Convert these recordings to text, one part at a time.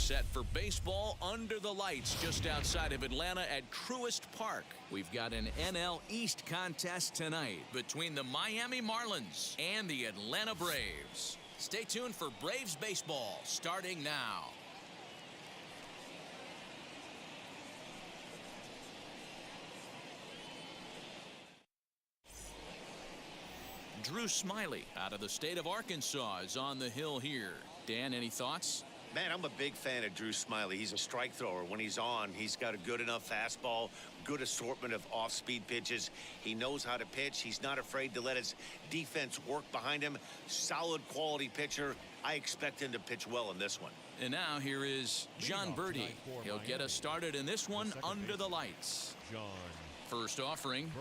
set for baseball under the lights just outside of Atlanta at Truist Park. We've got an NL East contest tonight between the Miami Marlins and the Atlanta Braves. Stay tuned for Braves baseball starting now. Drew Smyly out of the state of Arkansas is on the hill here. Dan, any thoughts? Man, I'm a big fan of Drew Smyly. He's a strike thrower. When he's on, he's got a good enough fastball, good assortment of off-speed pitches. He knows how to pitch. He's not afraid to let his defense work behind him. Solid quality pitcher. I expect him to pitch well in this one. And now here is John Birdie. He'll get us started in this one under the lights. First offering.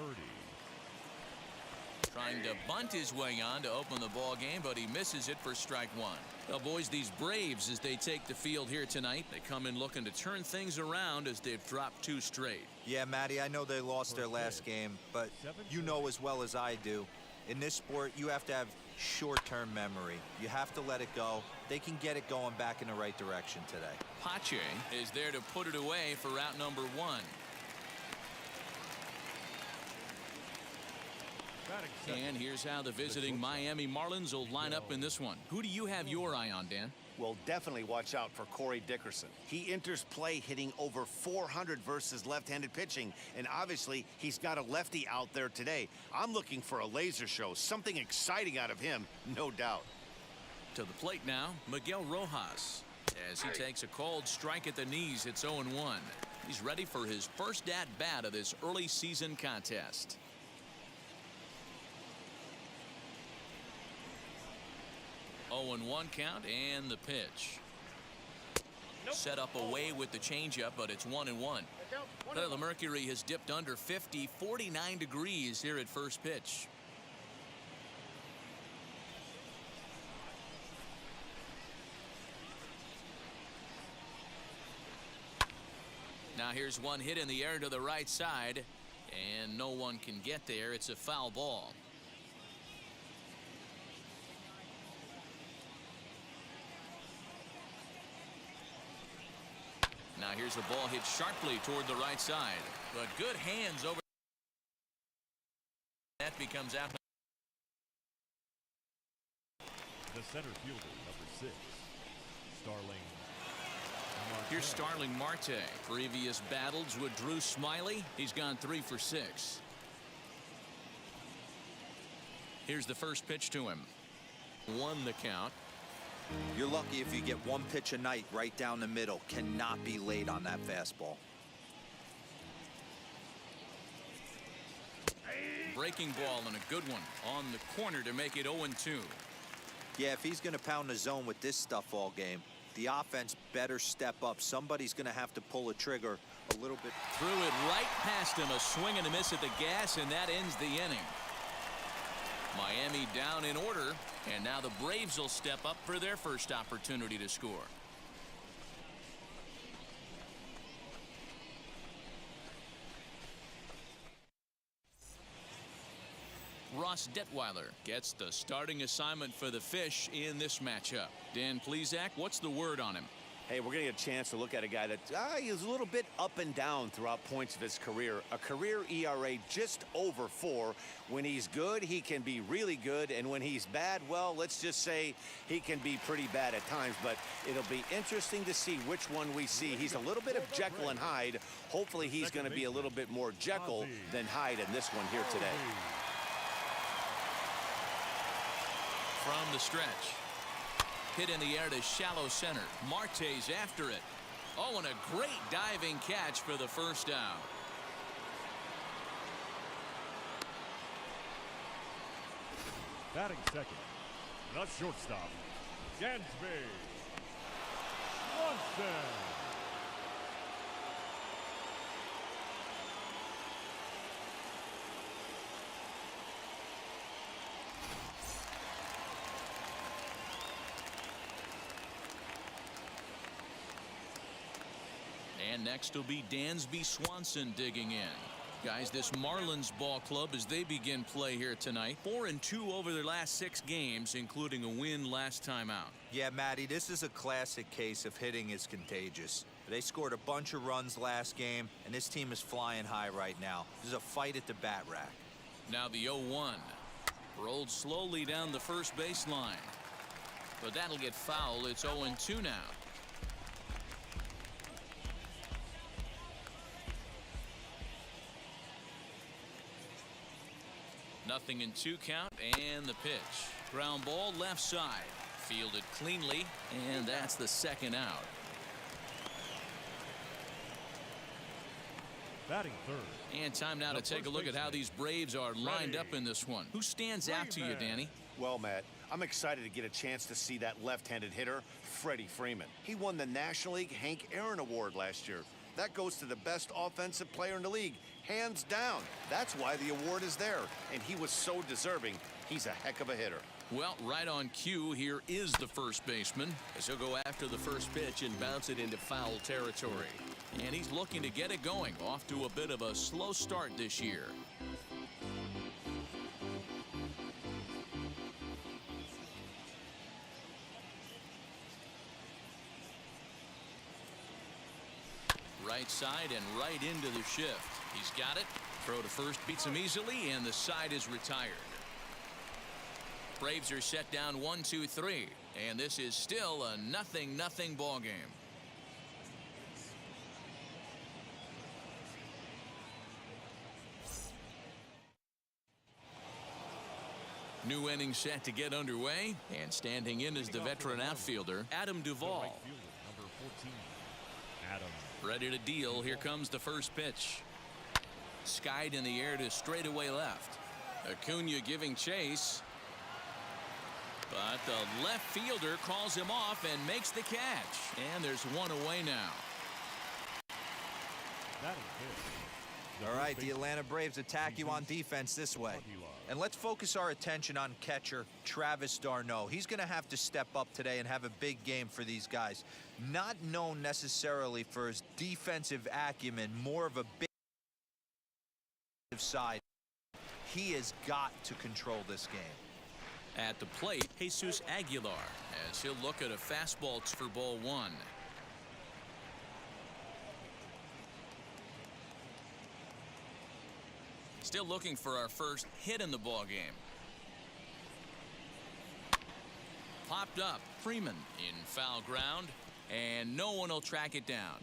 Trying to bunt his way on to open the ball game, but he misses it for strike one. Well, boys, these Braves, as they take the field here tonight, they come in looking to turn things around as they've dropped 2 straight. Yeah, Matty, I know they lost their last game, but you know as well as I do, in this sport, you have to have short-term memory. You have to let it go. They can get it going back in the right direction today. Pache is there to put it away for out number 1. And here's how the visiting Miami Marlins will line up in this one. Who do you have your eye on, Dan? Well, definitely watch out for Corey Dickerson. He enters play hitting over 400 versus left-handed pitching, and obviously he's got a lefty out there today. I'm looking for a laser show, something exciting out of him, no doubt. To the plate now, Miguel Rojas. As he takes a cold strike at the knees, it's 0-1. He's ready for his first at-bat of this early season contest. Oh, 0-1 count, and the pitch. Set up away with the changeup, but it's 1-1. The mercury has dipped under 50, 49 degrees here at first pitch. Now here's one hit in the air to the right side, and no one can get there. It's a foul ball. Now here's a ball hit sharply toward the right side, but good hands over. That becomes out. The center fielder, number 6, Starling Marte. Here's Starling Marte. Previous battles with Drew Smyly. He's gone 3 for 6. Here's the first pitch to him. 1 the count. You're lucky if you get 1 pitch a night right down the middle. Cannot be late on that fastball. Breaking ball and a good one on the corner to make it 0-2. Yeah, if he's going to pound the zone with this stuff all game, the offense better step up. Somebody's going to have to pull a trigger a little bit. Threw it right past him, a swing and a miss at the gas, and that ends the inning. Miami down in order, and now the Braves will step up for their first opportunity to score. Ross Detweiler gets the starting assignment for the Fish in this matchup. Dan Plesac, what's the word on him? Hey, we're going to get a chance to look at a guy that he's a little bit up and down throughout points of his career. A career ERA just over 4. When he's good, he can be really good. And when he's bad, well, let's just say he can be pretty bad at times. But it'll be interesting to see which one we see. He's a little bit of Jekyll and Hyde. Hopefully he's going to be a little bit more Jekyll than Hyde in this one here today. From the stretch. Hit in the air to shallow center. Marte's after it. Oh, and a great diving catch for the first down. Batting second, the shortstop, Dansby Swanson. And next will be Dansby Swanson digging in. Guys, this Marlins ball club, as they begin play here tonight, 4-2 over their last 6 games, including a win last time out. Yeah, Matty, this is a classic case of hitting is contagious. They scored a bunch of runs last game, and this team is flying high right now. There's a fight at the bat rack. Now the 0-1. Rolled slowly down the first baseline. But that'll get foul. It's 0-2 now. Nothing in 2 count, and the pitch. Ground ball left side. Fielded cleanly, and that's the second out. Batting third. And time now to take a look at how these Braves are lined up in this one. Who stands out to you, Danny? Well, Matt, I'm excited to get a chance to see that left-handed hitter, Freddie Freeman. He won the National League Hank Aaron Award last year. That goes to the best offensive player in the league, hands down. That's why the award is there, and he was so deserving. He's a heck of a hitter. Well, right on cue, here is the first baseman, as he'll go after the first pitch and bounce it into foul territory. And he's looking to get it going, off to a bit of a slow start this year. Right side and right into the shift. He's got it. Throw to first beats him easily, and the side is retired. Braves are set down 1-2-3, and this is still a 0-0 ball game. New inning set to get underway, and standing in is the veteran outfielder Adam Duvall. Right fielder, number 14, Adam. Ready to deal. Here comes the first pitch. Skied in the air to straightaway left. Acuna giving chase. But the left fielder calls him off and makes the catch. And there's one away now. Batting fifth. All right, the Atlanta Braves attack you on defense this way. And let's focus our attention on catcher Travis d'Arnaud. He's going to have to step up today and have a big game for these guys. Not known necessarily for his defensive acumen, more of a big side. He has got to control this game. At the plate, Jesus Aguilar, as he'll look at a fastball for ball 1. Still looking for our first hit in the ball game. Popped up. Freeman in foul ground, and no one will track it down.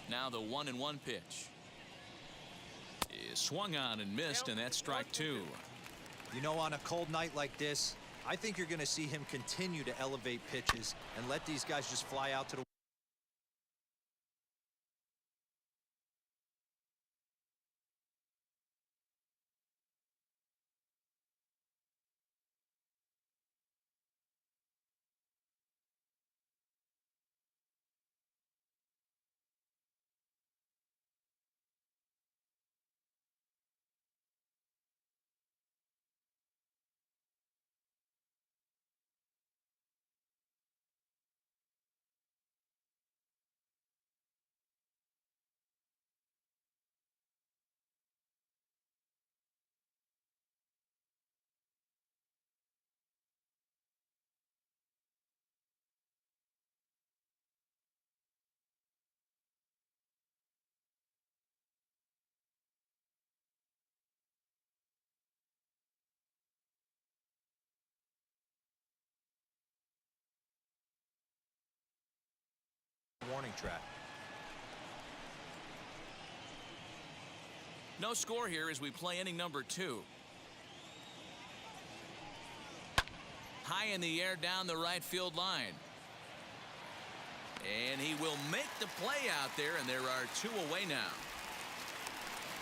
Now the 1-1 pitch is swung on and missed, and that's strike 2. You know, on a cold night like this, I think you're going to see him continue to elevate pitches and let these guys just fly out to the warning track. No score here as we play inning number 2. High in the air down the right field line. And he will make the play out there, and there are 2 away now.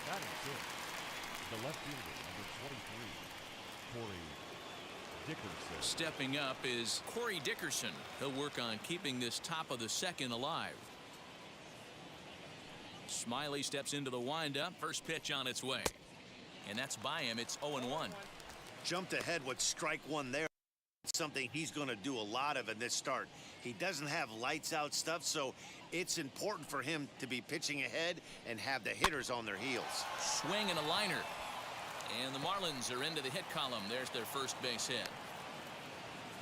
Batting fifth, the left fielder, number 23, Corey Dickerson. Stepping up is Corey Dickerson. He'll work on keeping this top of the second alive. Smiley steps into the windup. First pitch on its way. And that's by him. It's 0-1. Jumped ahead with strike 1 there. something he's going to do a lot of in this start. He doesn't have lights out stuff, so it's important for him to be pitching ahead and have the hitters on their heels. Swing and a liner. And the Marlins are into the hit column. There's their first base hit.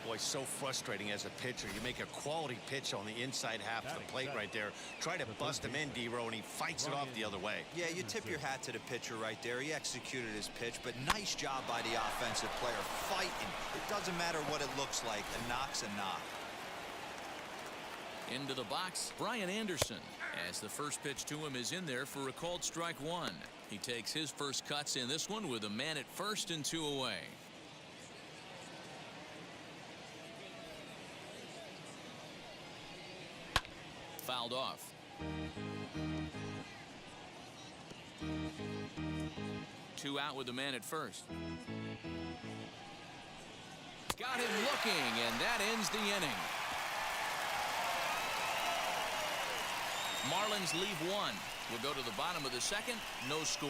Boy, so frustrating as a pitcher. You make a quality pitch on the inside half of the plate right there. Try to bust him in, D-Row, and he fights it off the other way. Yeah, you tip your hat to the pitcher right there. He executed his pitch, but nice job by the offensive player fighting. It doesn't matter what it looks like. A knock's a knock. Into the box, Brian Anderson, as the first pitch to him is in there for a called strike one. He takes his first cuts in this one with a man at first and 2 away. Fouled off. Two out with the man at first. Got him looking, and that ends the inning. Marlins leave one. We'll go to the bottom of the second. No score.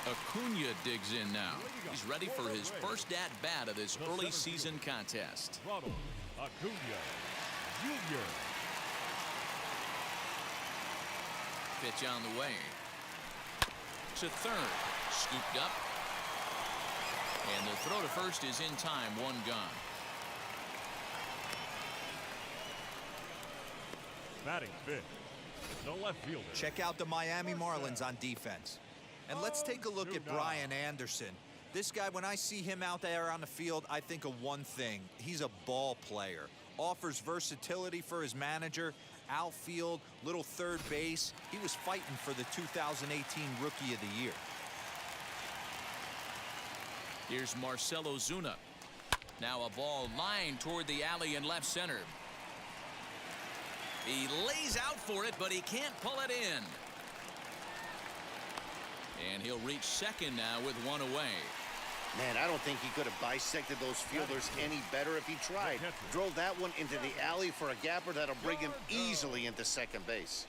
Acuna digs in now. He's ready for his first at-bat of this early season contest. Ronald Acuna Jr. Pitch on the way. To third. Scooped up. And the throw to first is in time. One gone. Batting fifth, the left fielder. Check out the Miami Marlins on defense. And let's take a look at Brian Anderson. This guy, when I see him out there on the field, I think of one thing. He's a ball player. Offers versatility for his manager. Outfield, little third base. He was fighting for the 2018 Rookie of the Year. Here's Marcell Ozuna. Now a ball lined toward the alley in left center. He lays out for it, but he can't pull it in. And he'll reach second now with one away. Man, I don't think he could have bisected those fielders any better if he tried. Drove that one into the alley for a gapper that'll bring him easily into second base.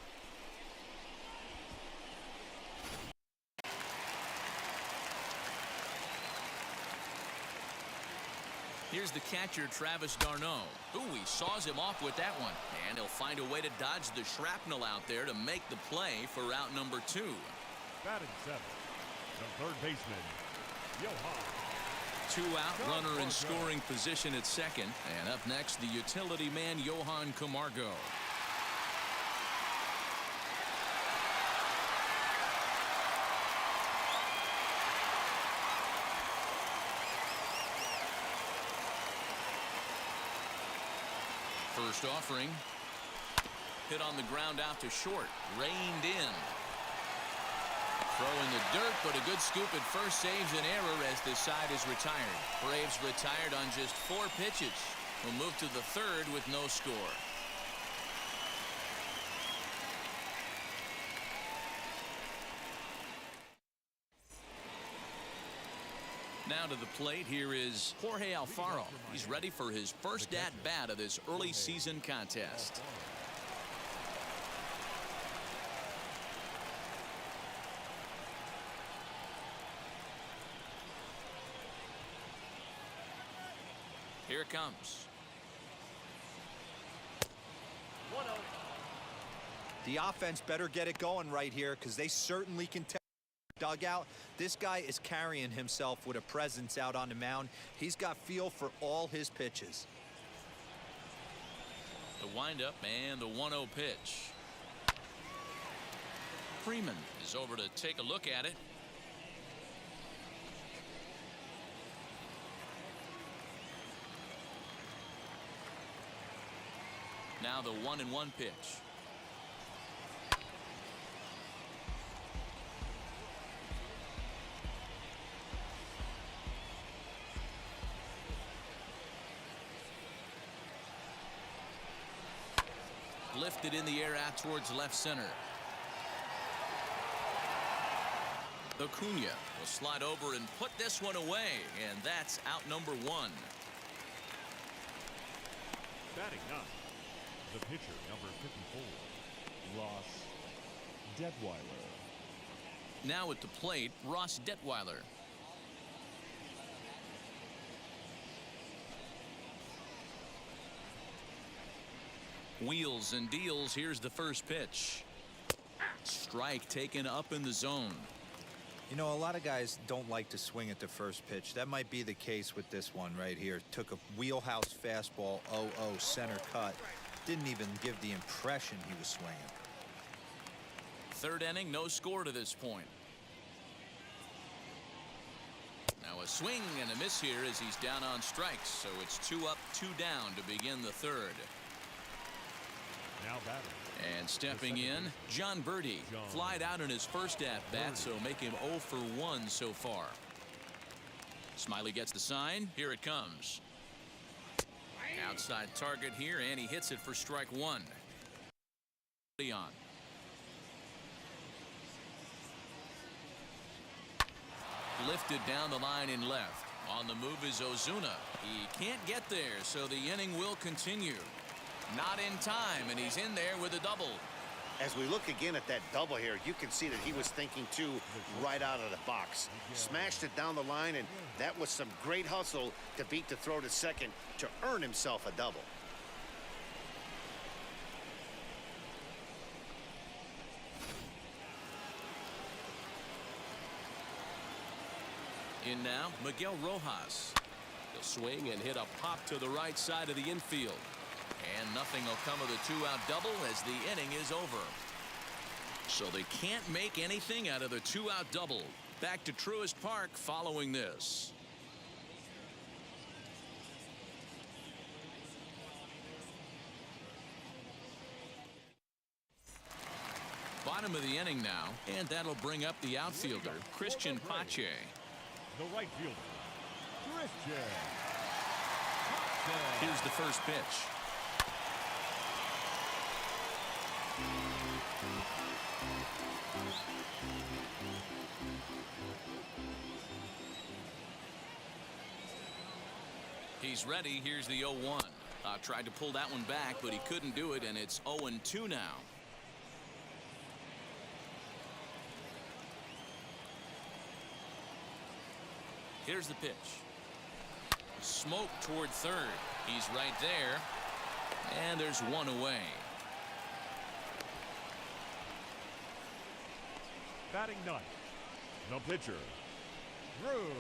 Here's the catcher, Travis d'Arnaud. Ooh, he saws him off with that one. And he'll find a way to dodge the shrapnel out there to make the play for out number 2. Batting seventh, the third baseman, Johan. 2 out, runner in scoring position at second. And up next, the utility man, Johan Camargo. First offering. Hit on the ground out to short. Reined in. Throw in the dirt, but a good scoop at first saves an error as this side is retired. Braves retired on just 4 pitches. Will move to the third with no score. Now to the plate, here is Jorge Alfaro. He's ready for his first at-bat of this early season contest. Here it comes. The offense better get it going right here because they certainly can tell. Dugout. This guy is carrying himself with a presence out on the mound. He's got feel for all his pitches. The windup and the 1-0 pitch. Freeman is over to take a look at it. Now the 1-1 pitch. Lifted in the air out towards left center. Acuna will slide over and put this one away, and that's out number 1. Batting ninth, the pitcher, number 54, Ross Detweiler. Now at the plate, Ross Detweiler. Wheels and deals. Here's the first pitch. Strike taken up in the zone. You know, a lot of guys don't like to swing at the first pitch. That might be the case with this one right here. Took a wheelhouse fastball, 0-0 center cut. Didn't even give the impression he was swinging. Third inning, no score to this point. Now a swing and a miss here as he's down on strikes. So it's 2 up, 2 down to begin the third. Now batting. And stepping in, John Birdie. Flied out in his first at-bat, so make him 0 for 1 so far. Smiley gets the sign. Here it comes. Outside target here, and he hits it for strike 1. Leon. Lifted down the line in left. On the move is Ozuna. He can't get there, so the inning will continue. Not in time, and he's in there with a double. As we look again at that double here, you can see that he was thinking too right out of the box. Smashed it down the line, and that was some great hustle to beat the throw to second to earn himself a double. In now, Miguel Rojas. He'll swing and hit a pop to the right side of the infield. And nothing will come of the 2-out double as the inning is over. So they can't make anything out of the 2-out double. Back to Truist Park following this. Bottom of the inning now, and that'll bring up the outfielder, Christian Pache. The right fielder, Christian. Here's the first pitch. He's ready. Here's the 0-1. Tried to pull that one back, but he couldn't do it, and it's 0-2 now. Here's the pitch. Smoke toward third. He's right there. And there's one away. Batting ninth, the pitcher, Drew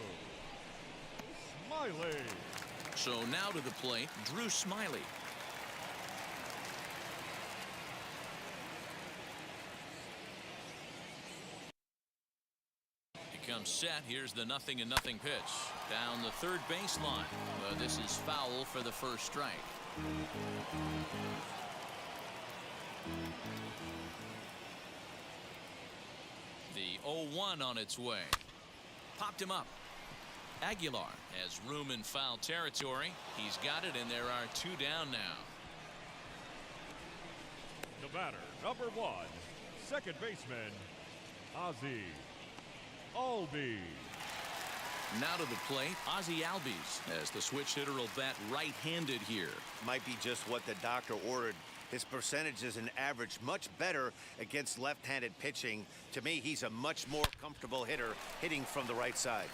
Smiley. So now to the plate, Drew Smiley. He comes set. Here's the 0-0 pitch. Down the third baseline. This is foul for the first strike. The 0-1 on its way. Popped him up. Aguilar has room in foul territory. He's got it, and there are 2 down now. The batter, number 1, second baseman, Ozzie Albies. Now to the plate, Ozzie Albies, as the switch hitter will bat right-handed here. Might be just what the doctor ordered. His percentages and average much better against left-handed pitching. To me, he's a much more comfortable hitter hitting from the right side.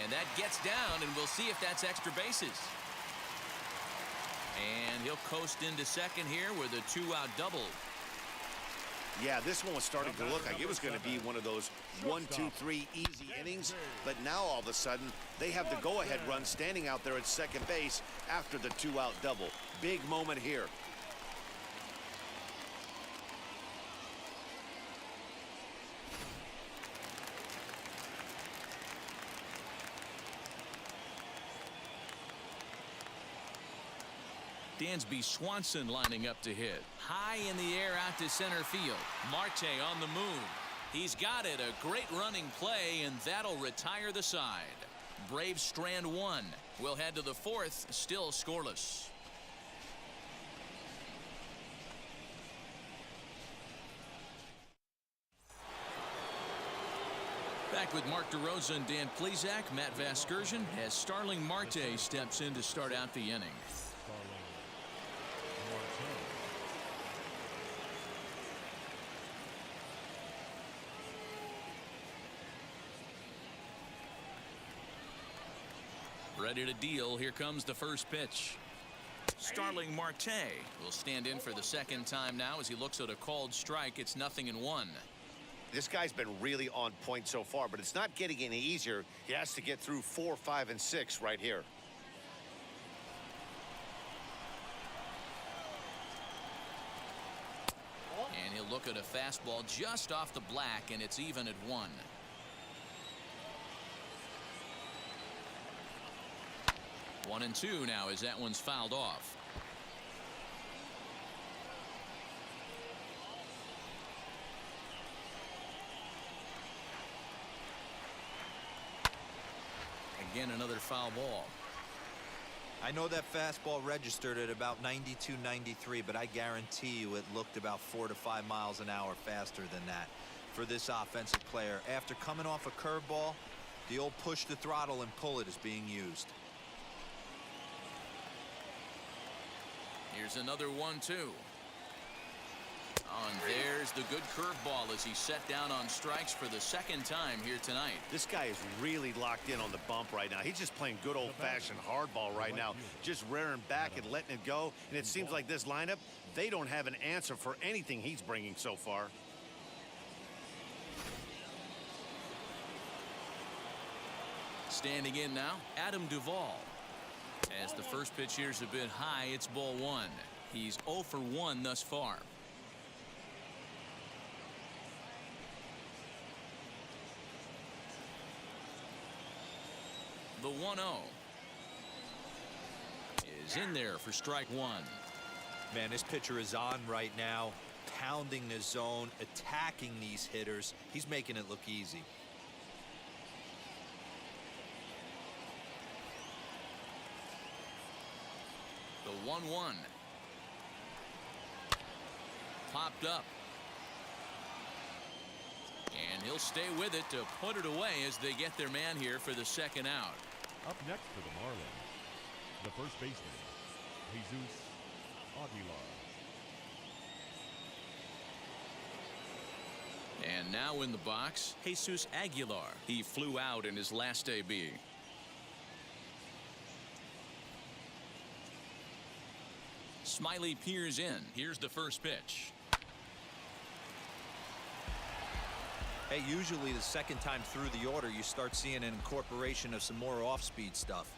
And that gets down, and we'll see if that's extra bases. And he'll coast into second here with a 2-out double. Yeah, this one was starting to look like it was going to be one of those 1, 2, 3 easy innings. But now all of a sudden, they have the go-ahead run standing out there at second base after the 2-out double. Big moment here. Dansby Swanson lining up to hit. High in the air out to center field. Marte on the move. He's got it. A great running play, and that'll retire the side. Braves strand 1. We'll head to the 4th, still scoreless. Back with Mark DeRosa and Dan Plesac. Matt Vasgersian as Starling Marte steps in to start out the inning. Ready to deal. Here comes the first pitch. Starling Marte will stand in for the second time now as he looks at a called strike. It's 0-1. This guy's been really on point so far, but it's not getting any easier. He has to get through 4, 5, and 6 right here. And he'll look at a fastball just off the black, and it's even at 1. One and 2 now as that one's fouled off. Again, another foul ball. I know that fastball registered at about 92, 93, but I guarantee you it looked about 4 to 5 miles an hour faster than that for this offensive player. After coming off a curveball, the old push the throttle and pull it is being used. Here's another 1-2. Oh, and there's the good curveball as he's set down on strikes for the second time here tonight. This guy is really locked in on the bump right now. He's just playing good old-fashioned hardball right now, just rearing back and letting it go. And it seems like this lineup, they don't have an answer for anything he's bringing so far. Standing in now, Adam Duvall. As the first pitch here's a bit high, it's ball 1. He's 0 for 1 thus far. The 1-0 is in there for strike 1. Man, this pitcher is on right now, pounding the zone, attacking these hitters. He's making it look easy. The 1-1 popped up, and he'll stay with it to put it away as they get their man here for the second out. Up next for the Marlins, the first baseman, Jesus Aguilar. And now in the box, Jesus Aguilar. He flew out in his last AB. Smiley peers in. Here's the first pitch. Hey, usually the second time through the order you start seeing an incorporation of some more off-speed stuff.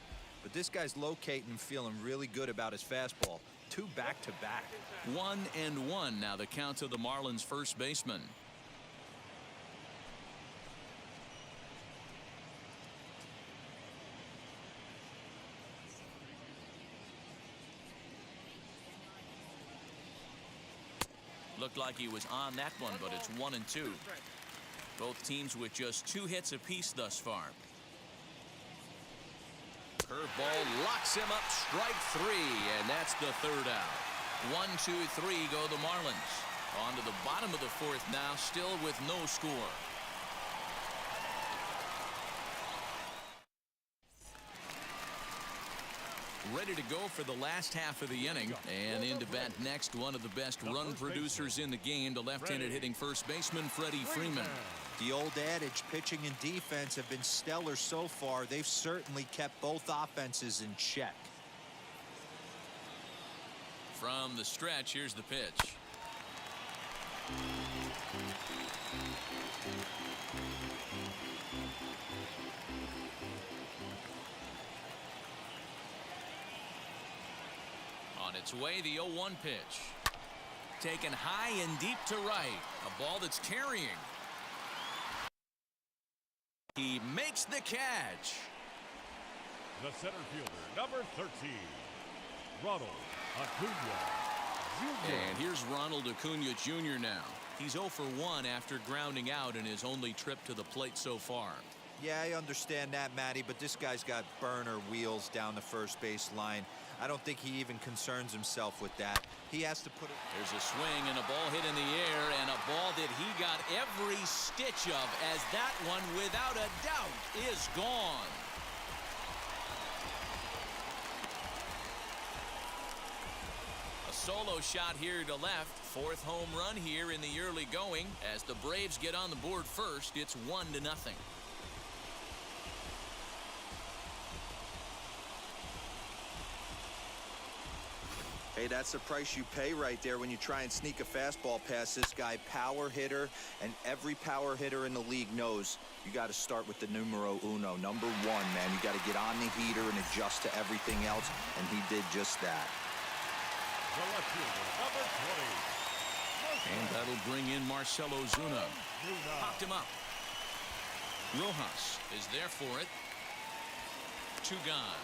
But this guy's locating and feeling really good about his fastball. 2 back-to-back. 1-1 now the count to the Marlins first baseman. Looked like he was on that one, but it's 1-2. Both teams with just 2 hits apiece thus far. Curveball locks him up, strike 3, and that's the third out. 1, 2, 3 go the Marlins. On to the bottom of the 4th now, still with no score. Ready to go for the last half of the inning, and in to bat next, one of the best run producers in the game, the left-handed hitting first baseman Freddie Freeman. The old adage, pitching and defense have been stellar so far. They've certainly kept both offenses in check. From the stretch, here's the pitch. On its way, the 0-1 pitch. Taken high and deep to right. A ball that's carrying. He makes the catch. The center fielder, number 13, Ronald Acuna Jr. And here's Ronald Acuna Jr. now. He's 0 for 1 after grounding out in his only trip to the plate so far. Yeah, I understand that, Matty, but this guy's got burner wheels down the first base line. I don't think he even concerns himself with that. He has to put it. There's a swing and a ball hit in the air, and a ball that he got every stitch of, as that one, without a doubt, is gone. A solo shot here to left. 4th home run here in the early going. As the Braves get on the board first, it's 1-0. Hey, that's the price you pay right there when you try and sneak a fastball past this guy. Power hitter, and every power hitter in the league knows you got to start with the numero uno, number one, man. You got to get on the heater and adjust to everything else, and he did just that. The left fielder, number 20. And that'll bring in Marcell Ozuna. Popped him up. Rojas is there for it. 2 gone.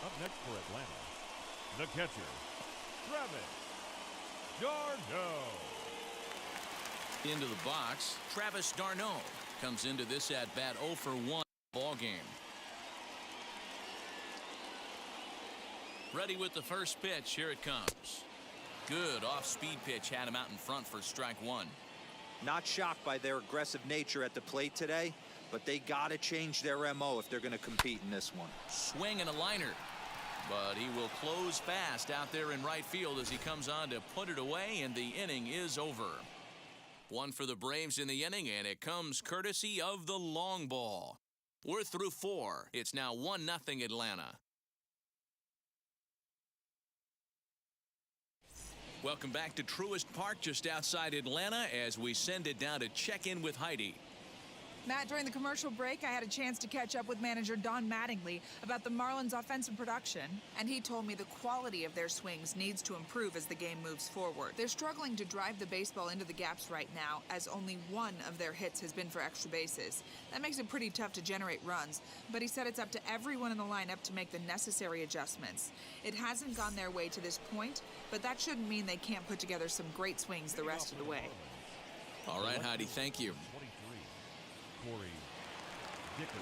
Up next for Atlanta, the catcher, Travis d'Arnaud. Into the box, Travis d'Arnaud comes into this at-bat 0 for 1 ball game. Ready with the first pitch. Here it comes. Good off-speed pitch had him out in front for strike 1. Not shocked by their aggressive nature at the plate today, but they got to change their MO if they're going to compete in this one. Swing and a liner. But he will close fast out there in right field as he comes on to put it away, and the inning is over. 1 for the Braves in the inning, and it comes courtesy of the long ball. We're through 4. It's now 1-0 Atlanta. Welcome back to Truist Park just outside Atlanta as we send it down to check in with Heidi. Matt, during the commercial break, I had a chance to catch up with manager Don Mattingly about the Marlins' offensive production, and he told me the quality of their swings needs to improve as the game moves forward. They're struggling to drive the baseball into the gaps right now, as only 1 of their hits has been for extra bases. That makes it pretty tough to generate runs, but he said it's up to everyone in the lineup to make the necessary adjustments. It hasn't gone their way to this point, but that shouldn't mean they can't put together some great swings the rest of the way. All right, Heidi, thank you. 23, Corey Dickerson.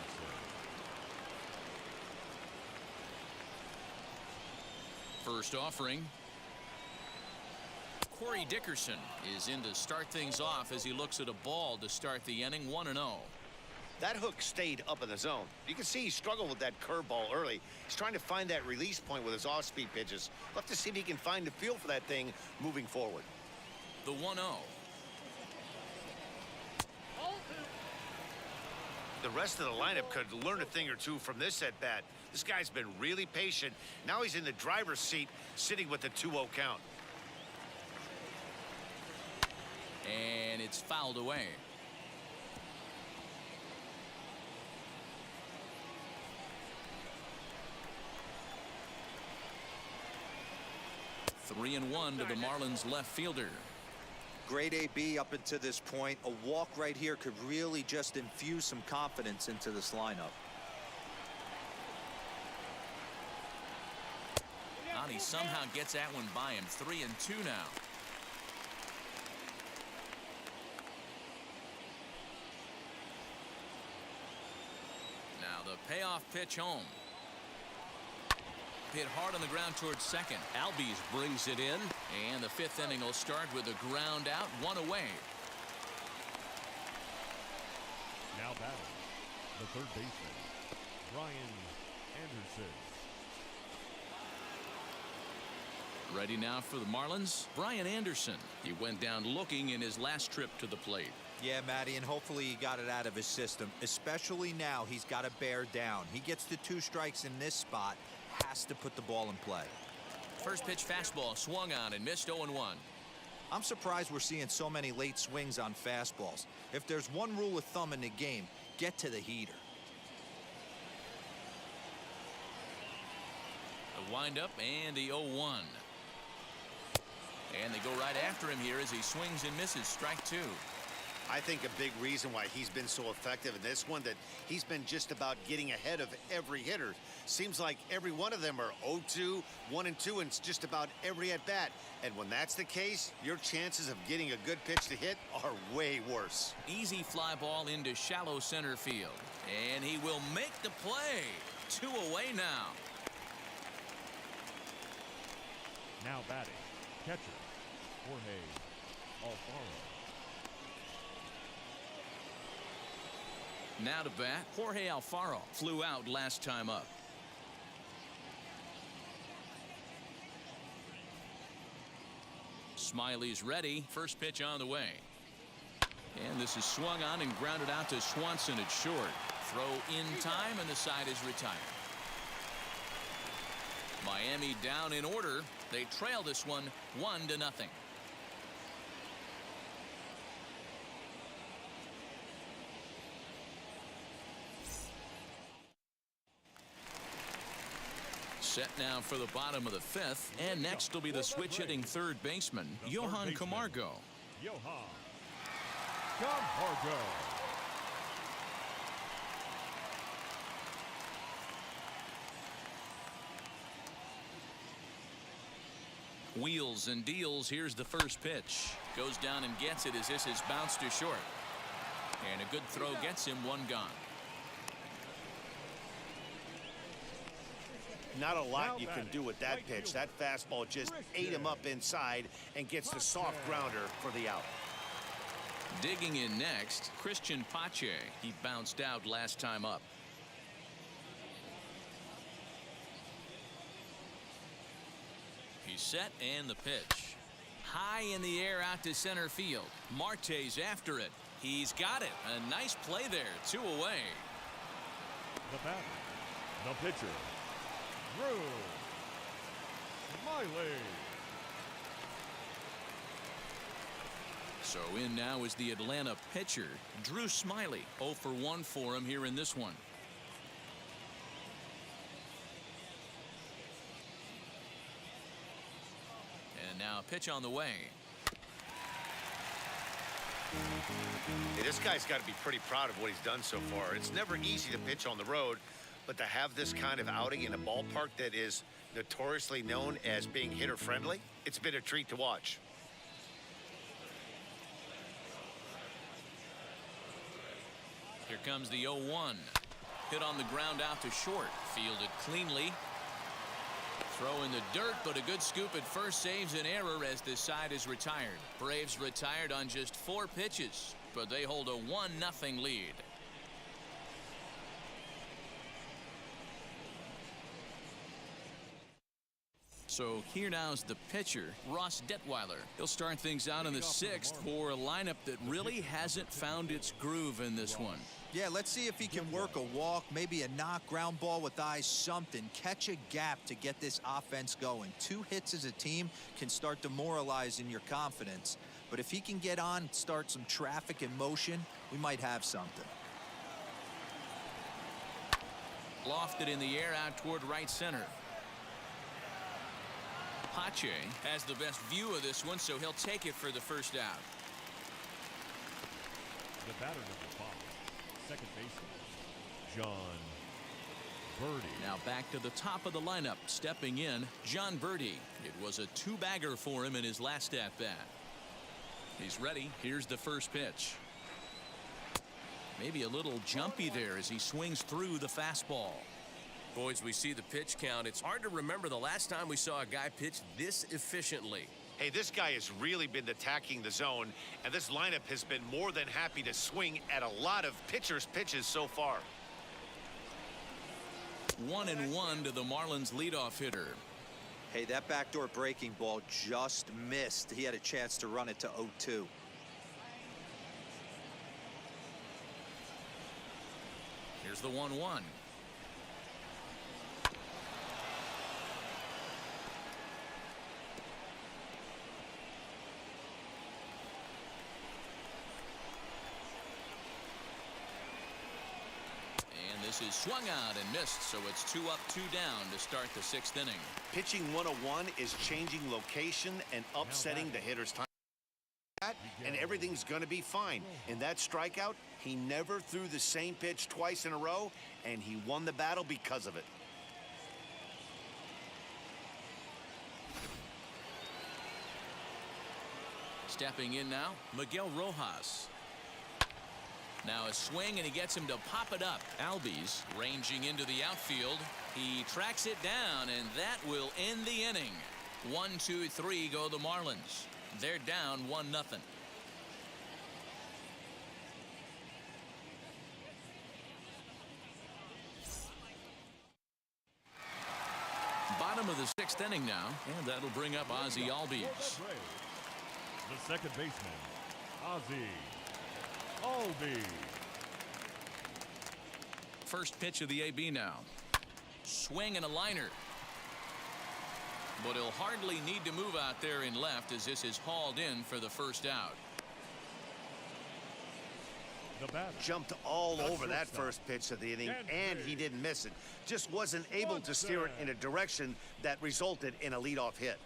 First offering. Corey Dickerson is in to start things off as he looks at a ball to start the inning. 1-0. That hook stayed up in the zone. You can see he struggled with that curveball early. He's trying to find that release point with his off-speed pitches. We'll have to see if he can find the feel for that thing moving forward. The 1-0. The rest of the lineup could learn a thing or two from this at-bat. This guy's been really patient. Now he's in the driver's seat, sitting with the 2-0 count. And it's fouled away. Three and 1 to the Marlins left fielder. Great AB up until this point. A walk right here could really just infuse some confidence into this lineup. He somehow gets that one by him. 3 and 2 now. Now the payoff pitch home. Hit hard on the ground towards second. Albies brings it in, and the 5th inning will start with a ground out, 1 away. Now batting, the third baseman, Brian Anderson. Ready now for the Marlins, Brian Anderson. He went down looking in his last trip to the plate. Yeah, Matty, and hopefully he got it out of his system. Especially now, he's got to bear down. He gets the 2 strikes in this spot, has to put the ball in play. First pitch fastball swung on and missed. 0-1. I'm surprised we're seeing so many late swings on fastballs. If there's one rule of thumb in the game, get to the heater. The windup and the 0-1. And they go right after him here as he swings and misses. Strike 2. I think a big reason why he's been so effective in this one, that he's been just about getting ahead of every hitter. Seems like every one of them are 0-2, 1-2, and it's just about every at-bat. And when that's the case, your chances of getting a good pitch to hit are way worse. Easy fly ball into shallow center field. And he will make the play. 2 away now. Now batting, catcher, Jorge Alfaro. Now to bat, Jorge Alfaro flew out last time up. Smiley's ready. First pitch on the way. And this is swung on and grounded out to Swanson at short. Throw in time, and the side is retired. Miami down in order. They trail this one 1-0. Set now for the bottom of the fifth, and next will be the switch-hitting third baseman, Johan Camargo. Johan Camargo. Wheels and deals. Here's the first pitch. Goes down and gets it as this is bounced to short. And a good throw gets him one gone. Not a lot you can do with that pitch. That fastball just ate him up inside and gets the soft grounder for the out. Digging in next, Christian Pache. He bounced out last time up. He's set, and the pitch. High in the air out to center field. Marte's after it. He's got it. A nice play there. 2 away. The batter, the pitcher, Drew Smiley. So in now is the Atlanta pitcher, Drew Smiley. 0 for 1 for him here in this one. And now a pitch on the way. Hey, this guy's got to be pretty proud of what he's done so far. It's never easy to pitch on the road, but to have this kind of outing in a ballpark that is notoriously known as being hitter friendly, it's been a treat to watch. Here comes the 0-1. Hit on the ground out to short. Fielded cleanly. Throw in the dirt, but a good scoop at first saves an error as this side is retired. Braves retired on just 4 pitches, but they hold a 1-0 lead. So here now's the pitcher, Ross Detweiler. He'll start things out in the 6th for a lineup that really hasn't found its groove in this one. Yeah, let's see if he can work a walk, maybe a knock, ground ball with eyes, something. Catch a gap to get this offense going. 2 hits as a team can start demoralizing your confidence. But if he can get on, start some traffic in motion, we might have something. Lofted in the air out toward right center. Pache has the best view of this one, so he'll take it for the first out. The batter number 5, second baseman, John Birdie. Now back to the top of the lineup. Stepping in, John Birdie. It was a 2-bagger for him in his last at-bat. He's ready. Here's the first pitch. Maybe a little jumpy there as he swings through the fastball. Boys, we see the pitch count. It's hard to remember the last time we saw a guy pitch this efficiently. Hey, this guy has really been attacking the zone, and this lineup has been more than happy to swing at a lot of pitchers' pitches so far. 1-1 to the Marlins leadoff hitter. Hey, that backdoor breaking ball just missed. He had a chance to run it to 0-2. Here's the 1-1. This is swung out and missed, so it's 2 up, 2 down to start the 6th inning. Pitching 101 is changing location and upsetting the hitter's time. And everything's going to be fine. In that strikeout, he never threw the same pitch twice in a row, and he won the battle because of it. Stepping in now, Miguel Rojas. Now a swing, and he gets him to pop it up. Albies ranging into the outfield. He tracks it down, and that will end the inning. 1, 2, 3 go the Marlins. They're down 1-0. Bottom of the 6th inning now, and that'll bring up Ozzie Albies. The second baseman, Ozzie Albies. first pitch of the AB now. Swing and a liner. But he'll hardly need to move out there in left as this is hauled in for the first out. The batter. Jumped all over that shortstop. first pitch of the inning, and he didn't miss it. Just wasn't able to steer it in a direction that resulted in a leadoff hit.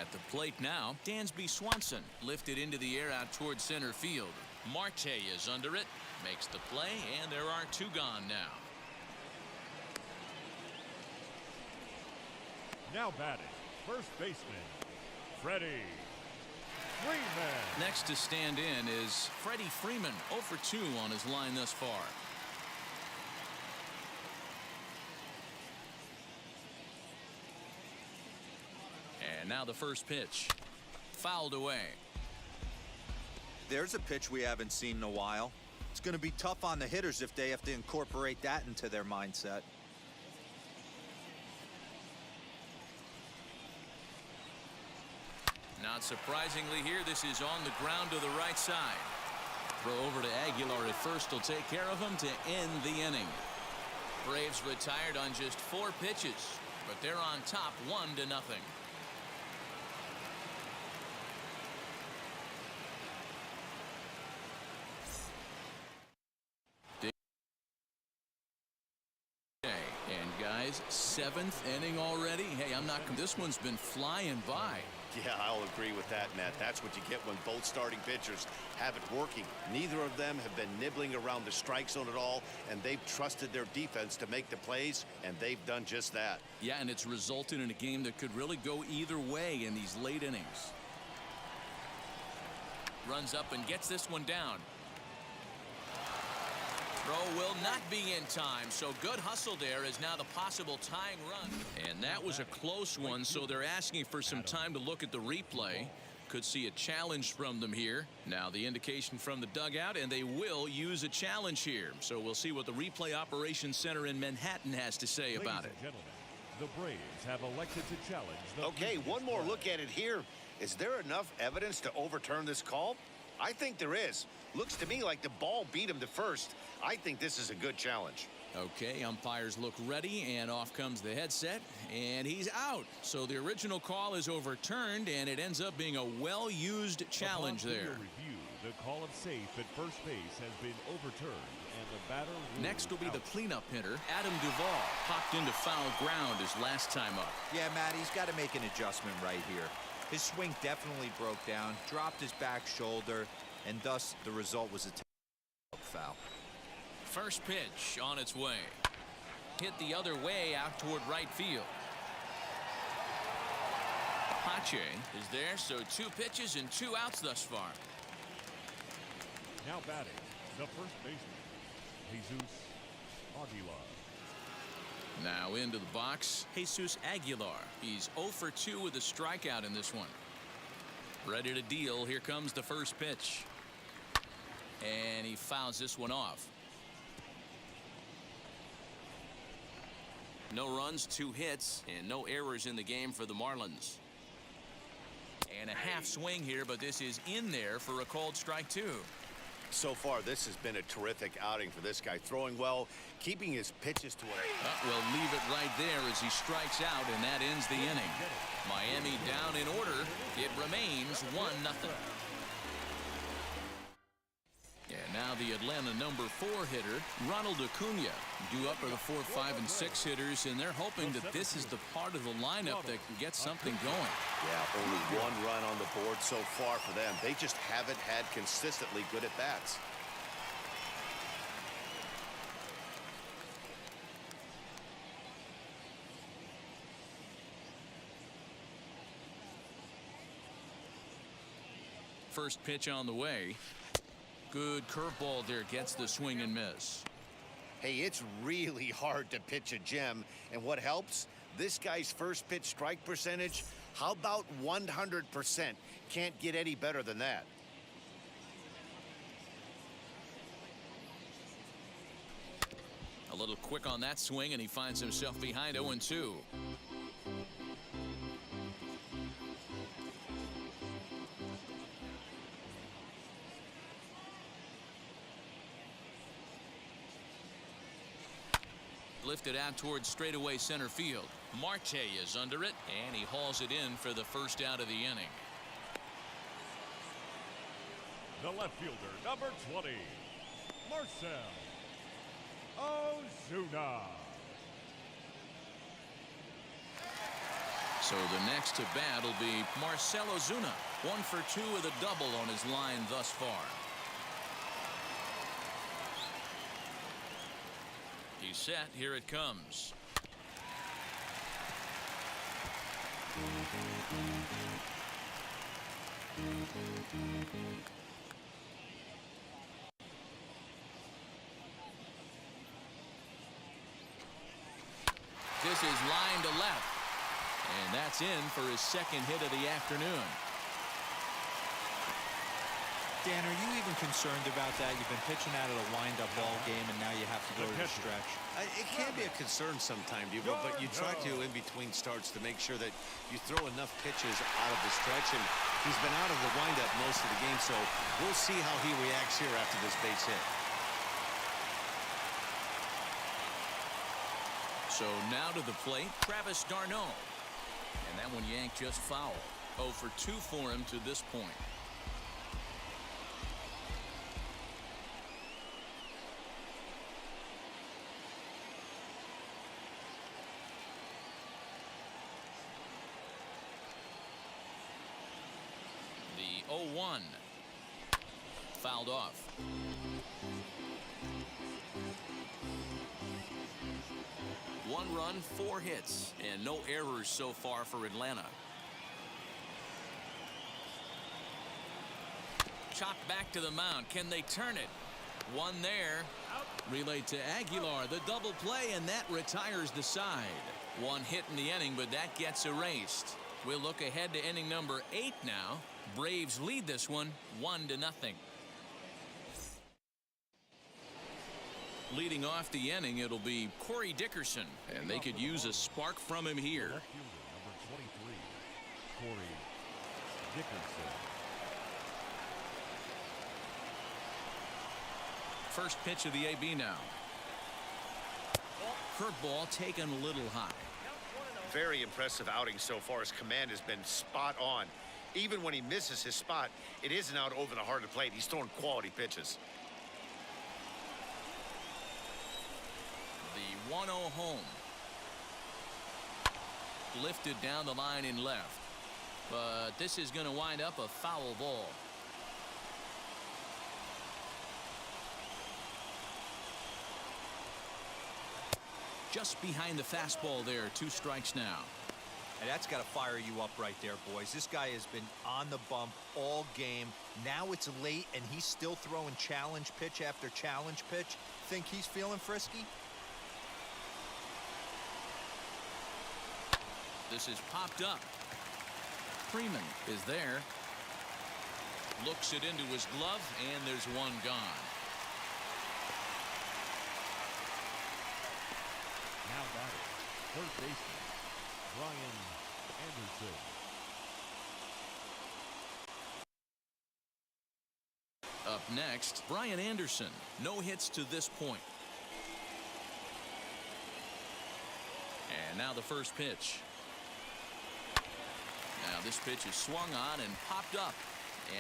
At the plate now, Dansby Swanson lifted into the air out towards center field. Marte is under it, makes the play, and there are two gone now. Now batting, first baseman, Freddie Freeman. Next to stand in is Freddie Freeman, 0 for 2 on his line thus far. And now the first pitch. Fouled away. There's a pitch we haven't seen in a while. It's going to be tough on the hitters if they have to incorporate that into their mindset. Not surprisingly here, this is on the ground to the right side. Throw over to Aguilar at first will take care of him to end the inning. Braves retired on just 4 pitches, but they're on top 1-0. And guys, 7th inning already. Hey, I'm not. This one's been flying by. Yeah, I'll agree with that, Matt. That's what you get when both starting pitchers have it working. Neither of them have been nibbling around the strike zone at all, and they've trusted their defense to make the plays, and they've done just that. Yeah, and it's resulted in a game that could really go either way in these late innings. Runs up and gets this one down. Throw will not be in time, so good hustle there is now the possible tying run. And that was a close one, so they're asking for some time to look at the replay. Could see a challenge from them here. Now the indication from the dugout, and they will use a challenge here. So we'll see what the replay operations center in Manhattan has to say about it. Ladies and gentlemen, the Braves have elected to challenge the Okay, previous one more call. look at it here. Is there enough evidence to overturn this call? I think there is. Looks to me like the ball beat him to first. I think this is a good challenge. Okay, umpires look ready, and off comes the headset, and he's out. So the original call is overturned, and it ends up being a well-used challenge Upon video there. Review, the call of safe at first base has been overturned, and the batter Next will be ruled the out. cleanup hitter, Adam Duvall. Popped into foul ground his last time up. Yeah, Matt, he's got to make an adjustment right here. His swing definitely broke down, dropped his back shoulder, and thus the result was a foul. First pitch on its way. Hit the other way out toward right field. Pache is there, so 2 pitches and 2 outs thus far. Now batting, the first baseman, Jesus Aguilar. Now into the box, Jesus Aguilar. He's 0 for 2 with a strikeout in this one. Ready to deal. Here comes the first pitch. And he fouls this one off. No runs, 2 hits, and no errors in the game for the Marlins. And a half swing here, but this is in there for a called strike 2. So far, this has been a terrific outing for this guy. Throwing well, keeping his pitches to a... We'll leave it right there as he strikes out, and that ends the inning. Miami down in order. It remains 1-0. And now the Atlanta number 4 hitter, Ronald Acuna, due up are the 4, 5, and 6 hitters, and they're hoping that this is the part of the lineup that can get something going. Yeah, only 1 run on the board so far for them. They just haven't had consistently good at-bats. First pitch on the way. Good curveball there, gets the swing and miss. Hey, it's really hard to pitch a gem, and what helps? This guy's first pitch strike percentage, how about 100%? Can't get any better than that. A little quick on that swing, and he finds himself behind 0-2. lifted out towards straightaway center field. Marte is under it, and he hauls it in for the first out of the inning. The left fielder, number 20, Marcell Ozuna. So the next to bat will be Marcell Ozuna. 1 for 2 with a double on his line thus far. He's set. Here it comes. This is line to left. And that's in for his second hit of the afternoon. Dan, are you even concerned about that? You've been pitching out of a wind-up ball game, and now you have to go to the stretch. It can be a concern sometimes, but you try to, in between starts, to make sure that you throw enough pitches out of the stretch. And he's been out of the windup most of the game, so we'll see how he reacts here after this base hit. So now to the plate, Travis d'Arnaud. And that one yanked just foul. 0 for 2 for him to this point. The 0-1. Fouled off. One run, 4 hits, and no errors so far for Atlanta. Chopped back to the mound. Can they turn it? One there. Relayed to Aguilar. The double play, and that retires the side. 1 hit in the inning, but that gets erased. We'll look ahead to inning number 8 now. Braves lead this one 1-0. Leading off the inning, it'll be Corey Dickerson, and they could use a spark from him here. Left fielder, number 23, Corey Dickerson. First pitch of the AB now. Curveball taken a little high. Very impressive outing so far. His command has been spot on. Even when he misses his spot, it isn't out over the heart of the plate. He's throwing quality pitches. The 1-0 home. Lifted down the line in left. But this is going to wind up a foul ball. Just behind the fastball there. 2 strikes now. And that's got to fire you up right there, boys. This guy has been on the bump all game. Now it's late, and he's still throwing challenge pitch after challenge pitch. Think he's feeling frisky? This is popped up. Freeman is there. Looks it into his glove, and there's one gone. Now batting, third baseman, Brian Anderson. Up next, Brian Anderson. No hits to this point. And now the first pitch. Now this pitch is swung on and popped up.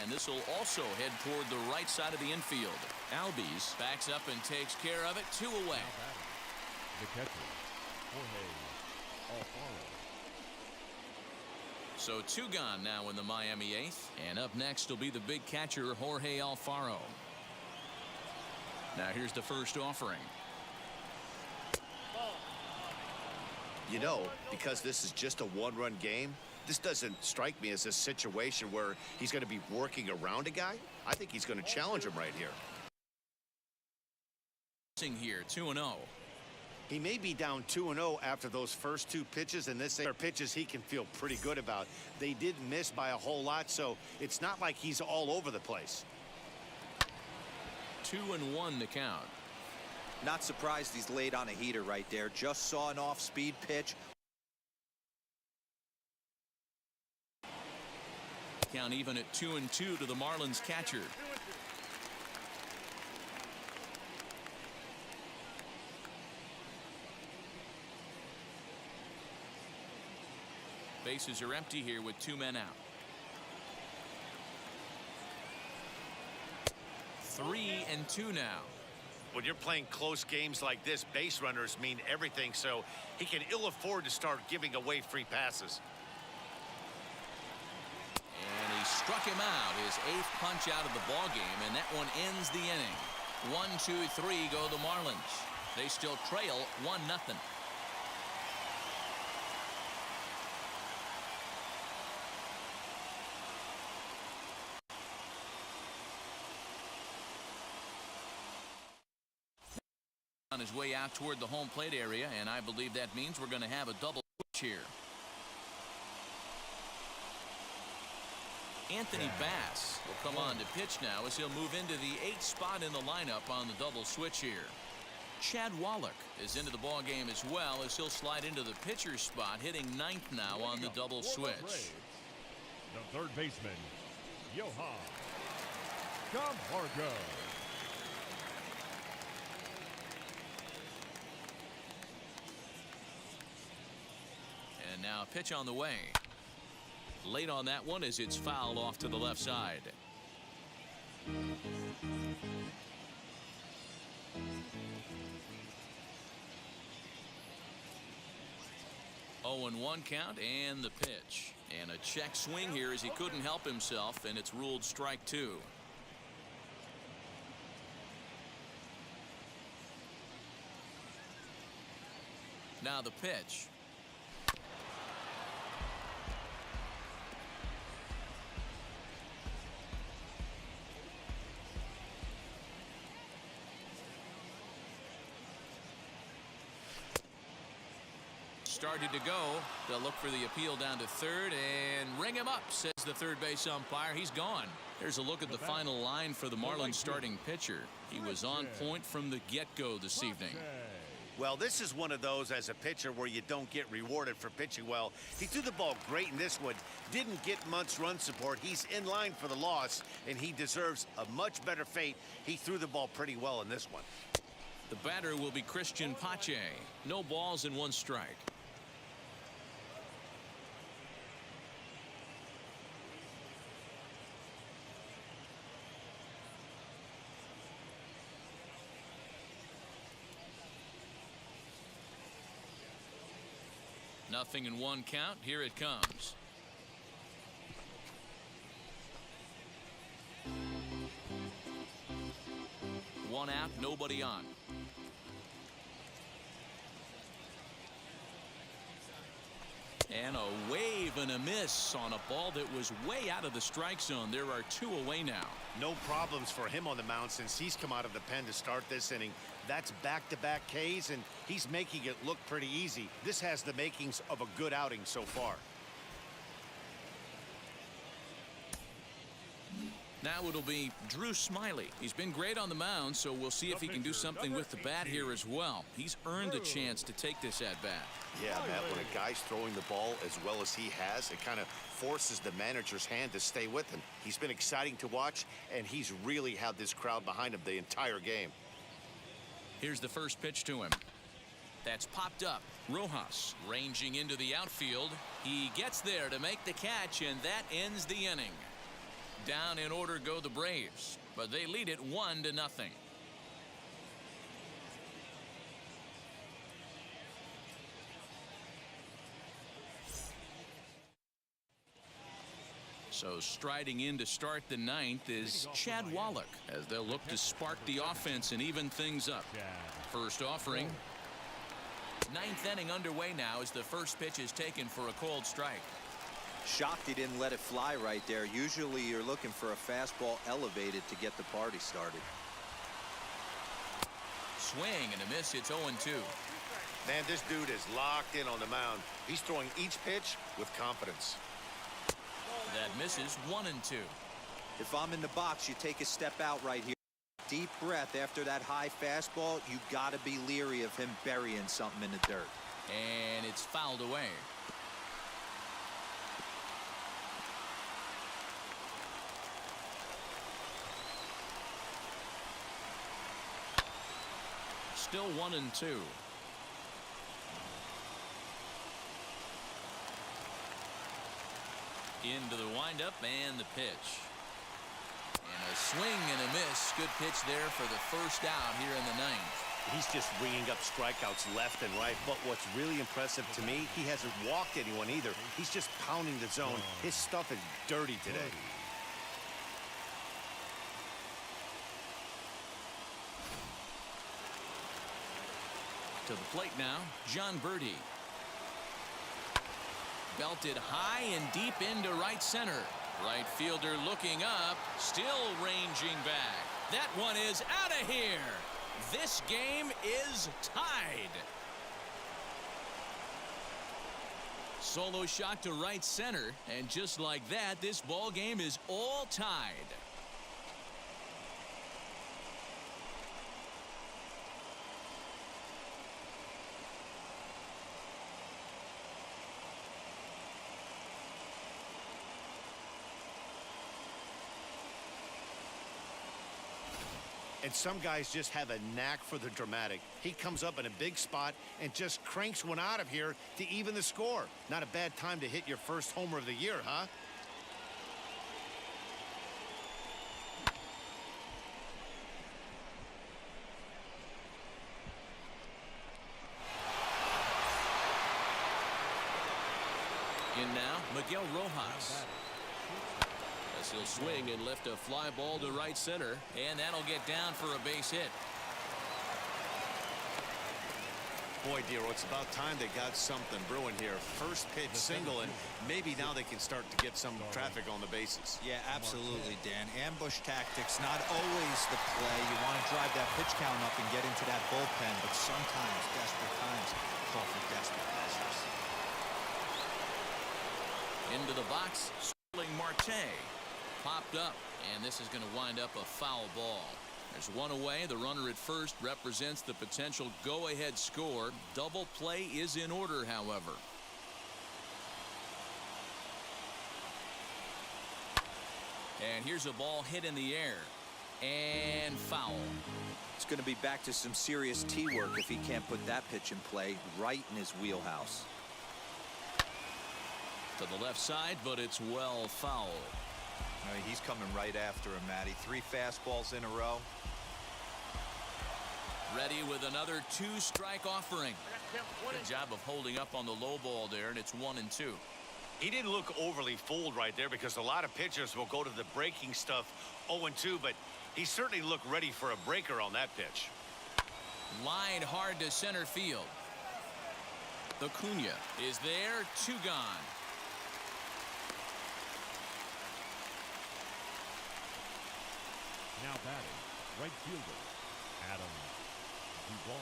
And this will also head toward the right side of the infield. Albies backs up and takes care of it. 2 away. Now batting, the catcher, Jorge Alfaro. So 2 gone now in the Miami 8th. And up next will be the big catcher, Jorge Alfaro. Now here's the first offering. You know, because this is just a 1-run game, this doesn't strike me as a situation where he's going to be working around a guy. I think he's going to challenge him right here. Here, 2-0. He may be down 2-0 after those first 2 pitches, and this are pitches he can feel pretty good about. They did miss by a whole lot, so it's not like he's all over the place. 2-1 to count. Not surprised he's laid on a heater right there. Just saw an off-speed pitch. Count even at 2-2 to the Marlins catcher. bases are empty here with 2 men out. 3-2 now. When you're playing close games like this, base runners mean everything, so he can ill afford to start giving away free passes. And he struck him out, his 8th punch out of the ball game, and that one ends the inning. 1-2-3 go the Marlins. They still trail 1-0. On his way out toward the home plate area, and I believe that means we're going to have a double switch here. Anthony Bass will come on to pitch now as he'll move into the 8th spot in the lineup on the double switch here. Chad Wallach is into the ball game as well as he'll slide into the pitcher's spot, hitting 9th now on the double switch. The third baseman, Johan Camargo. And now a pitch on the way. Late on that one as it's fouled off to the left side. 0-1 count and the pitch. And a check swing here as he couldn't help himself, and it's ruled strike 2. Now the pitch. Started to go. They'll look for the appeal down to third and ring him up, says the third base umpire. He's gone. Here's a look at the final line for the Marlins starting pitcher. He was on point from the get-go this evening. Well, this is one of those as a pitcher where you don't get rewarded for pitching well. He threw the ball great in this one. Didn't get much run support. He's in line for the loss, and he deserves a much better fate. He threw the ball pretty well in this one. The batter will be Christian Pache. No balls and 1 strike. Nothing in 1 count. Here it comes. One out, nobody on. And a wave and a miss on a ball that was way out of the strike zone. There are 2 away now. No problems for him on the mound since he's come out of the pen to start this inning. That's back-to-back Ks, and he's making it look pretty easy. This has the makings of a good outing so far. Now it'll be Drew Smiley. He's been great on the mound, so we'll see if he can do something with the bat here as well. He's earned a chance to take this at-bat. Yeah, Matt, when a guy's throwing the ball as well as he has, it kind of forces the manager's hand to stay with him. He's been exciting to watch, and he's really had this crowd behind him the entire game. Here's the first pitch to him. That's popped up. Rojas ranging into the outfield. He gets there to make the catch, and that ends the inning. Down in order go the Braves, but they lead it 1-0. So striding in to start the 9th is Chad Wallach as they'll look to spark the offense and even things up. First offering. 9th inning underway now as the first pitch is taken for a cold strike. Shocked he didn't let it fly right there. Usually you're looking for a fastball elevated to get the party started. Swing and a miss. It's 0-2. Man, this dude is locked in on the mound. He's throwing each pitch with confidence. That misses. 1-2. If I'm in the box, you take a step out right here. Deep breath after that high fastball. You got to be leery of him burying something in the dirt. And it's fouled away. Still 1-2. Into the windup and the pitch. And a swing and a miss. Good pitch there for the first out here in the ninth. He's just ringing up strikeouts left and right. But what's really impressive to me, he hasn't walked anyone either. He's just pounding the zone. His stuff is dirty today. To the plate now, John Birdie. Belted high and deep into right center. Right fielder looking up, still ranging back. That one is out of here. This game is tied. Solo shot to right center, and just like that, this ball game is all tied. And some guys just have a knack for the dramatic. He comes up in a big spot and just cranks one out of here to even the score. Not a bad time to hit your first homer of the year, huh? In now, Miguel Rojas. As he'll swing and lift a fly ball to right center, and that'll get down for a base hit. Boy, Dero, it's about time they got something brewing here. First pitch single, and maybe now they can start to get some traffic on the bases. Yeah, absolutely, Dan. Ambush tactics, not always the play. You want to drive that pitch count up and get into that bullpen, but sometimes desperate times call for desperate measures. Into the box, Sterling Marte. Popped up, and this is going to wind up a foul ball. There's one away. The runner at first represents the potential go-ahead score. Double play is in order, however. And here's a ball hit in the air. And foul. It's going to be back to some serious tee work if he can't put that pitch in play right in his wheelhouse. To the left side, but it's well foul. He's coming right after him, Matty. 3 fastballs in a row. Ready with another 2-strike offering. Good job of holding up on the low ball there, and it's 1-2. He didn't look overly fooled right there because a lot of pitchers will go to the breaking stuff 0-2, but he certainly looked ready for a breaker on that pitch. Lined hard to center field. Acuna is there, 2 gone. Now batting, right fielder, Adam Duvall.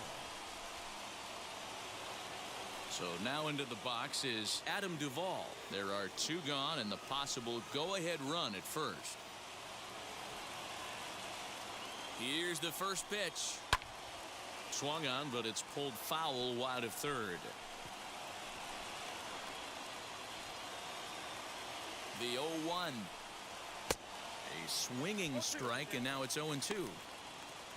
So now into the box is Adam Duvall. There are 2 gone and the possible go-ahead run at first. Here's the first pitch. Swung on, but it's pulled foul wide of third. The 0-1. A swinging strike, and now it's 0-2.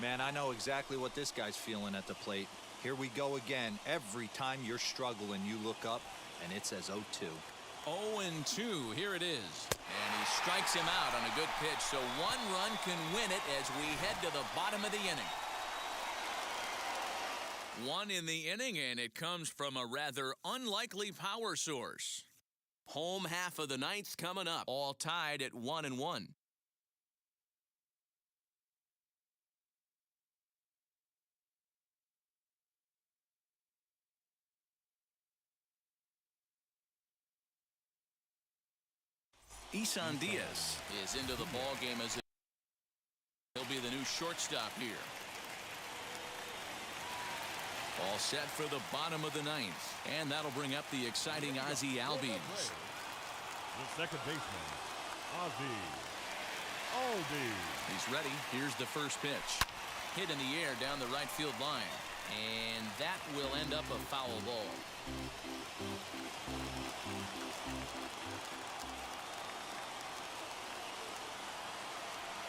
Man, I know exactly what this guy's feeling at the plate. Here we go again. Every time you're struggling, you look up, and it says 0-2. 0-2, here it is. And he strikes him out on a good pitch, so 1 run can win it as we head to the bottom of the inning. 1 in the inning, and it comes from a rather unlikely power source. Home half of the ninth coming up, all tied at 1-1. Isan Diaz is into the ball game as he'll be the new shortstop here. All set for the bottom of the ninth, and that'll bring up the exciting Ozzie Albies. The second baseman, Ozzie Albies. He's ready. Here's the first pitch. Hit in the air down the right field line, and that will end up a foul ball.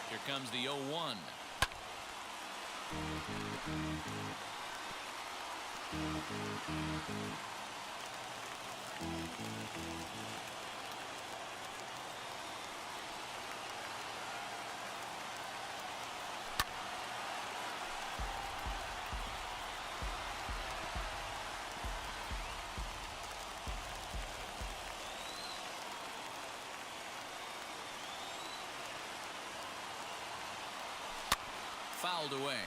Here comes the 0-1. fouled away.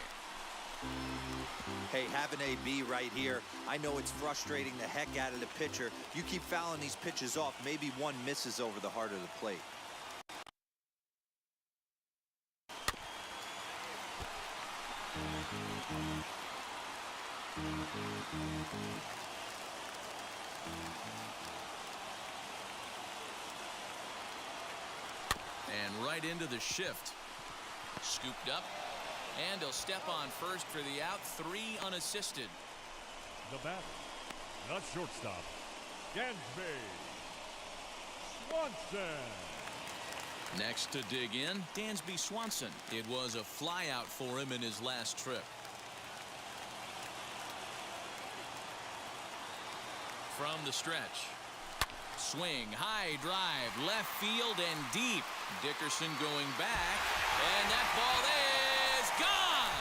Hey, have an AB right here. I know it's frustrating the heck out of the pitcher. You keep fouling these pitches off, maybe one misses over the heart of the plate. And right into the shift. Scooped up. And he'll step on first for the out. 3 unassisted. The batter, not shortstop, Dansby Swanson. Next to dig in, Dansby Swanson. It was a flyout for him in his last trip. From the stretch. Swing, high drive, left field and deep. Dickerson going back, and that ball is gone.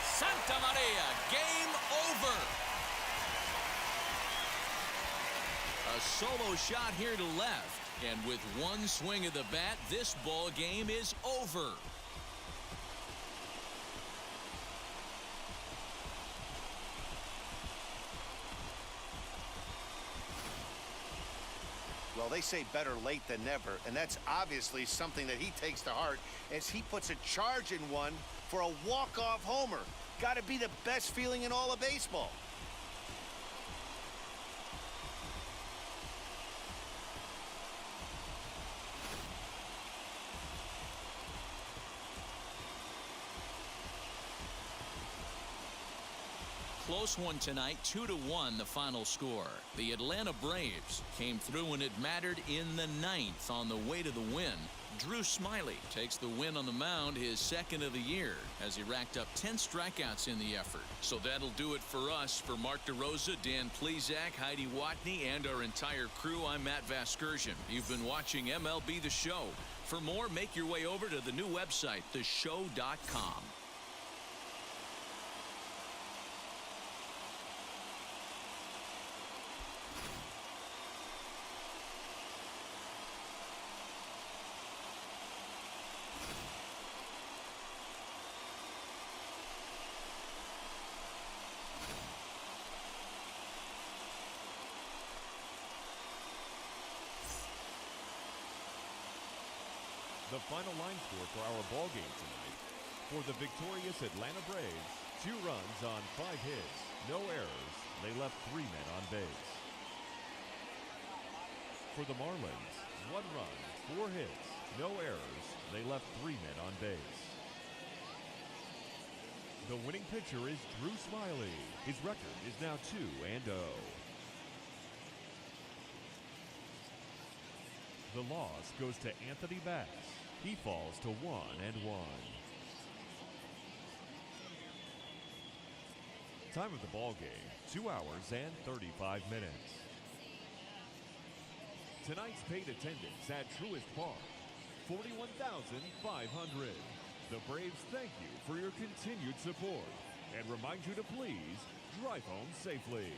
Santa Maria, game over. A solo shot here to left, and with one swing of the bat, this ball game is over. Well, they say better late than never, and that's obviously something that he takes to heart as he puts a charge in one for a walk-off homer. Got to be the best feeling in all of baseball. Close one tonight, 2-1 the final score. The Atlanta Braves came through when it mattered in the 9th on the way to the win. Drew Smyly takes the win on the mound, his second of the year, as he racked up 10 strikeouts in the effort. So that'll do it for us. For Mark DeRosa, Dan Plesac, Heidi Watney, and our entire crew, I'm Matt Vasgersian. You've been watching MLB The Show. For more, make your way over to the new website, theshow.com. The final line score for our ball game tonight. For the victorious Atlanta Braves, 2 runs on 5 hits, no errors. They left 3 men on base. For the Marlins, 1 run, 4 hits, no errors. They left 3 men on base. The winning pitcher is Drew Smyly. His record is now 2-0. The loss goes to Anthony Bass. He falls to 1-1. Time of the ball game, 2 hours and 35 minutes. Tonight's paid attendance at Truist Park, 41,500. The Braves thank you for your continued support and remind you to please drive home safely.